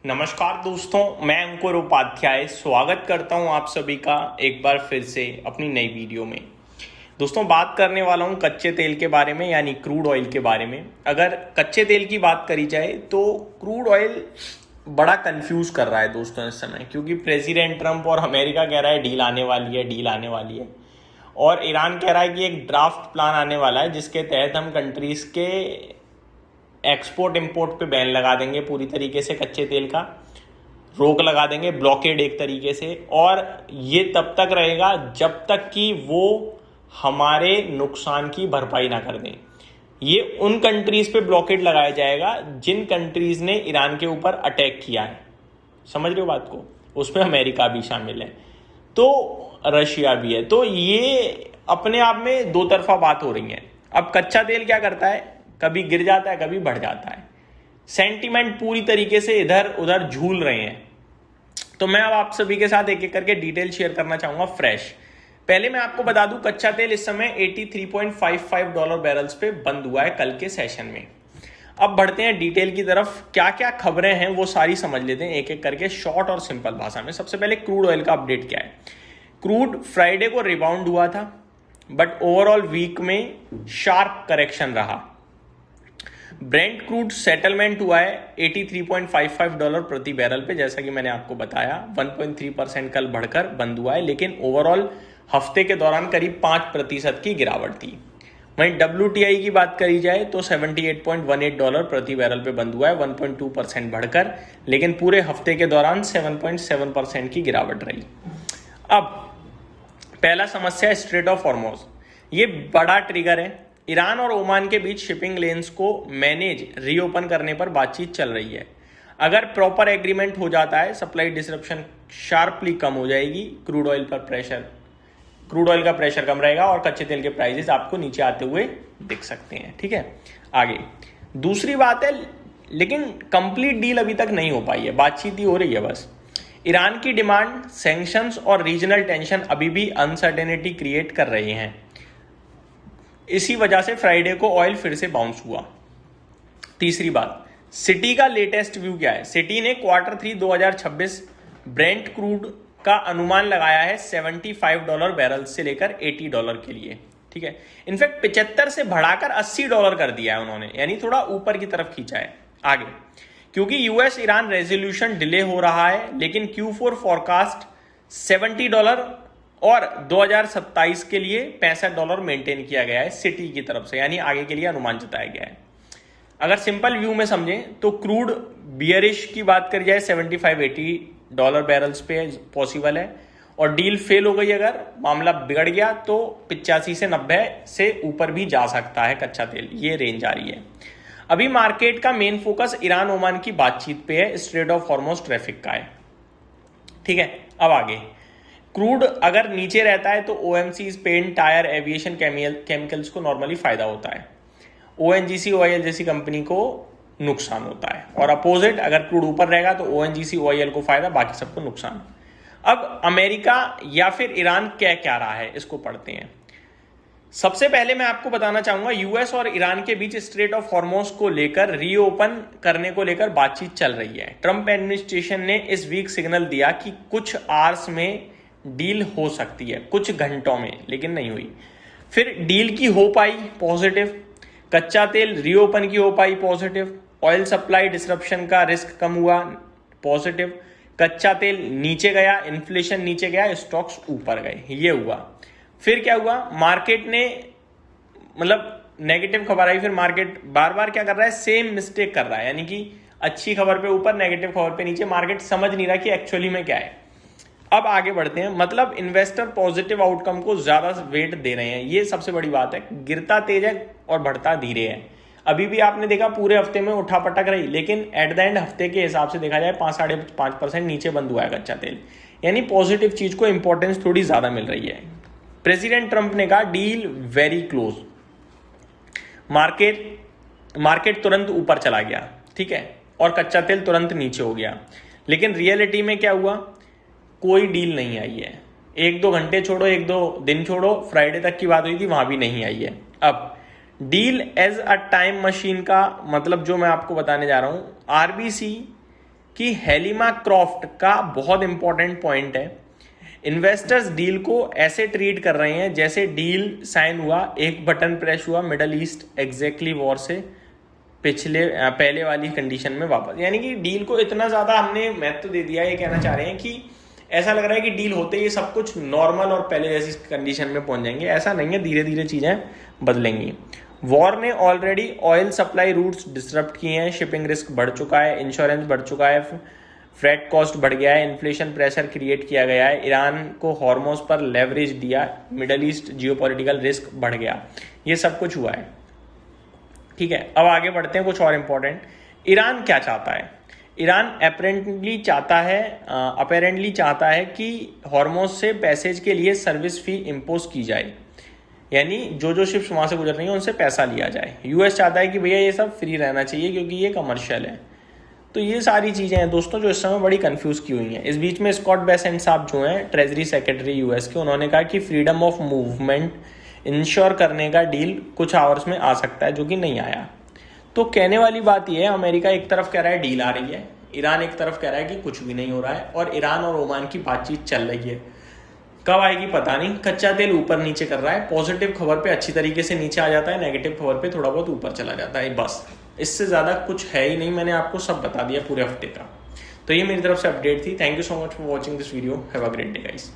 नमस्कार दोस्तों, मैं अंकुर उपाध्याय स्वागत करता हूं आप सभी का एक बार फिर से अपनी नई वीडियो में। दोस्तों, बात करने वाला हूं कच्चे तेल के बारे में, यानी क्रूड ऑयल के बारे में। अगर कच्चे तेल की बात करी जाए तो क्रूड ऑयल बड़ा कंफ्यूज कर रहा है दोस्तों इस समय, क्योंकि प्रेसिडेंट ट्रंप और अमेरिका कह रहा है डील आने वाली है, डील आने वाली है, और ईरान कह रहा है कि एक ड्राफ्ट प्लान आने वाला है जिसके तहत हम कंट्रीज के एक्सपोर्ट इंपोर्ट पे बैन लगा देंगे, पूरी तरीके से कच्चे तेल का रोक लगा देंगे, ब्लॉकेड एक तरीके से। और ये तब तक रहेगा जब तक कि वो हमारे नुकसान की भरपाई ना कर दें। ये उन कंट्रीज पे ब्लॉकेड लगाया जाएगा जिन कंट्रीज ने ईरान के ऊपर अटैक किया है। समझ रहे हो बात को? उसमें अमेरिका भी शामिल है, तो रशिया भी है। तो ये अपने आप में दो तरफा बात हो रही है। अब कच्चा तेल क्या करता है, कभी गिर जाता है, कभी बढ़ जाता है। सेंटीमेंट पूरी तरीके से इधर उधर झूल रहे हैं। तो मैं अब आप सभी के साथ एक एक करके डिटेल शेयर करना चाहूंगा फ्रेश। पहले मैं आपको बता दूं, कच्चा तेल इस समय $83.55 बैरल्स पे बंद हुआ है कल के सेशन में। अब बढ़ते हैं डिटेल की तरफ, क्या क्या खबरें हैं वो सारी समझ लेते हैं एक एक करके, शॉर्ट और सिंपल भाषा में। सबसे पहले क्रूड ऑयल का अपडेट क्या है। क्रूड फ्राइडे को रिबाउंड हुआ था, बट ओवरऑल वीक में शार्प करेक्शन रहा। ब्रेंट क्रूड सेटलमेंट हुआ है $83.55 प्रति बैरल पे, जैसा कि मैंने आपको बताया 1.3% कल बढ़कर बंद हुआ है, लेकिन ओवरऑल हफ्ते के दौरान करीब 5% की गिरावट थी। वहीं WTI की बात करी जाए तो $78.18 प्रति बैरल पे बंद हुआ है, 1.2% बढ़कर, लेकिन पूरे हफ्ते के दौरान 7.7% की गिरावट रही। अब पहला समस्या है स्ट्रेट ऑफ हॉर्मुज़। ये बड़ा ट्रिगर है। ईरान और ओमान के बीच शिपिंग लेन्स को मैनेज रीओपन करने पर बातचीत चल रही है। अगर प्रॉपर एग्रीमेंट हो जाता है, सप्लाई डिसरप्शन शार्पली कम हो जाएगी, क्रूड ऑयल का प्रेशर कम रहेगा और कच्चे तेल के प्राइसेस आपको नीचे आते हुए दिख सकते हैं। ठीक है, आगे दूसरी बात है, लेकिन कंप्लीट डील अभी तक नहीं हो पाई है, बातचीत ही हो रही है बस। ईरान की डिमांड, सैंक्शंस और रीजनल टेंशन अभी भी अनसर्टेनिटी क्रिएट कर रहे हैं। इसी वजह से फ्राइडे को ऑयल फिर से बाउंस हुआ। तीसरी बात, सिटी का लेटेस्ट व्यू क्या है। सिटी ने Q3 2026 ब्रेंट क्रूड का अनुमान लगाया है $75 बैरल से लेकर $80 के लिए। ठीक है, इनफैक्ट 75 से बढ़ाकर $80 कर दिया है उन्होंने, यानी थोड़ा ऊपर की तरफ खींचा है। आगे, क्योंकि यूएस ईरान रेजोल्यूशन डिले हो रहा है, लेकिन Q4 फॉरकास्ट $70 और 2027 के लिए $65 मेंटेन किया गया है सिटी की तरफ से, यानी आगे के लिए अनुमान जताया गया है। अगर सिंपल व्यू में समझें तो क्रूड बियरिश की बात करी जाए $75-80 बैरल्स पे पॉसिबल है, और डील फेल हो गई, अगर मामला बिगड़ गया तो 85 से 90 से ऊपर भी जा सकता है कच्चा तेल, ये रेंज आ रही है। अभी मार्केट का मेन फोकस ईरान ओमान की बातचीत पे है, स्ट्रेट ऑफ हॉर्मुज़ ट्रैफिक का है। ठीक है, अब आगे, क्रूड अगर नीचे रहता है तो OMCs, paint, tyre, aviation chemicals को नॉर्मली फायदा होता है, ONGC ऑयल जैसी कंपनी को नुकसान होता है, और अपोजिट अगर क्रूड ऊपर रहेगा तो ONGC ऑयल को फायदा, बाकी सबको नुकसान। अब अमेरिका या फिर ईरान क्या रहा है, इसको पढ़ते हैं। सबसे पहले मैं आपको बताना चाहूंगा, यूएस और ईरान के बीच स्ट्रेट ऑफ हॉर्मुज़ को लेकर रीओपन करने को लेकर बातचीत चल रही है। ट्रंप एडमिनिस्ट्रेशन ने इस वीक सिग्नल दिया कि कुछ आवर्स में डील हो सकती है, कुछ घंटों में, लेकिन नहीं हुई। फिर डील की हो पाई, पॉजिटिव। कच्चा तेल रीओपन की हो पाई, पॉजिटिव। ऑयल सप्लाई डिसरप्शन का रिस्क कम हुआ, पॉजिटिव। कच्चा तेल नीचे गया, इन्फ्लेशन नीचे गया, स्टॉक्स ऊपर गए, ये हुआ। फिर क्या हुआ, मार्केट ने मतलब नेगेटिव खबर आई, फिर मार्केट बार बार क्या कर रहा है, सेम मिस्टेक कर रहा है, यानी कि अच्छी खबर पे ऊपर, नेगेटिव खबर पे नीचे। मार्केट समझ नहीं रहा कि एक्चुअली में क्या है। अब आगे बढ़ते हैं, मतलब इन्वेस्टर पॉजिटिव आउटकम को ज्यादा वेट दे रहे हैं, ये सबसे बड़ी बात है। गिरता तेज है और बढ़ता धीरे है। अभी भी आपने देखा पूरे हफ्ते में उठा पटक रही, लेकिन एट द एंड हफ्ते के हिसाब से देखा जाए 5-5.5% नीचे बंद हुआ है कच्चा तेल, यानी पॉजिटिव चीज को इंपॉर्टेंस थोड़ी ज्यादा मिल रही है। प्रेसिडेंट ट्रंप ने कहा डील वेरी क्लोज, मार्केट तुरंत ऊपर चला गया, ठीक है, और कच्चा तेल तुरंत नीचे हो गया। लेकिन रियलिटी में क्या हुआ, कोई डील नहीं आई है। 1-2 घंटे छोड़ो, 1-2 दिन छोड़ो, फ्राइडे तक की बात हुई थी, वहां भी नहीं आई है। अब deal as a time machine का मतलब जो मैं आपको बताने जा रहा हूं, आरबीसी कि हेलिमा क्रॉफ्ट का बहुत इंपॉर्टेंट पॉइंट है, इन्वेस्टर्स डील को ऐसे ट्रीट कर रहे हैं जैसे डील साइन हुआ, एक बटन प्रेस हुआ, मिडल ईस्ट एग्जैक्टली वॉर से पहले वाली कंडीशन में वापस। यानी कि डील को इतना ज़्यादा हमने महत्व दे दिया, ये कहना चाह रहे हैं कि ऐसा लग रहा है कि डील होते ही सब कुछ नॉर्मल और पहले जैसी कंडीशन में पहुंच जाएंगे। ऐसा नहीं है, धीरे धीरे चीज़ें बदलेंगी। वॉर ने already oil supply routes disrupt किए हैं, शिपिंग रिस्क बढ़ चुका है, इंश्योरेंस बढ़ चुका है, फ्रेट कॉस्ट बढ़ गया है, इन्फ्लेशन प्रेशर क्रिएट किया गया है, ईरान को हॉर्मोज पर लेवरेज दिया, मिडल ईस्ट जियोपॉलिटिकल रिस्क बढ़ गया, ये सब कुछ हुआ है। ठीक है, अब आगे बढ़ते हैं कुछ और इम्पोर्टेंट। ईरान क्या चाहता है? ईरान अपेरेंटली चाहता है कि हॉर्मोज से पैसेज के लिए सर्विस फी इम्पोज की जाए, यानी जो शिप्स वहाँ से गुजर रही हैं उनसे पैसा लिया जाए। यूएस चाहता है कि भैया ये सब फ्री रहना चाहिए क्योंकि ये कमर्शियल है। तो ये सारी चीज़ें हैं दोस्तों जो इस समय बड़ी कंफ्यूज की हुई हैं। इस बीच में स्कॉट बेसेंट साहब जो हैं ट्रेजरी सेक्रेटरी यूएस के, उन्होंने कहा कि फ्रीडम ऑफ मूवमेंट इंश्योर करने का डील कुछ आवर्स में आ सकता है, जो कि नहीं आया। तो कहने वाली बात यह है, अमेरिका एक तरफ कह रहा है डील आ रही है, ईरान एक तरफ कह रहा है कि कुछ भी नहीं हो रहा है, और ईरान और ओमान की बातचीत चल रही है। कब आएगी पता नहीं। कच्चा तेल ऊपर नीचे कर रहा है, पॉजिटिव खबर पे अच्छी तरीके से नीचे आ जाता है, नेगेटिव खबर पे थोड़ा बहुत ऊपर चला जाता है, बस इससे ज़्यादा कुछ है ही नहीं। मैंने आपको सब बता दिया पूरे हफ्ते का। तो ये मेरी तरफ से अपडेट थी। Thank you so much for watching this video. Have a great day guys.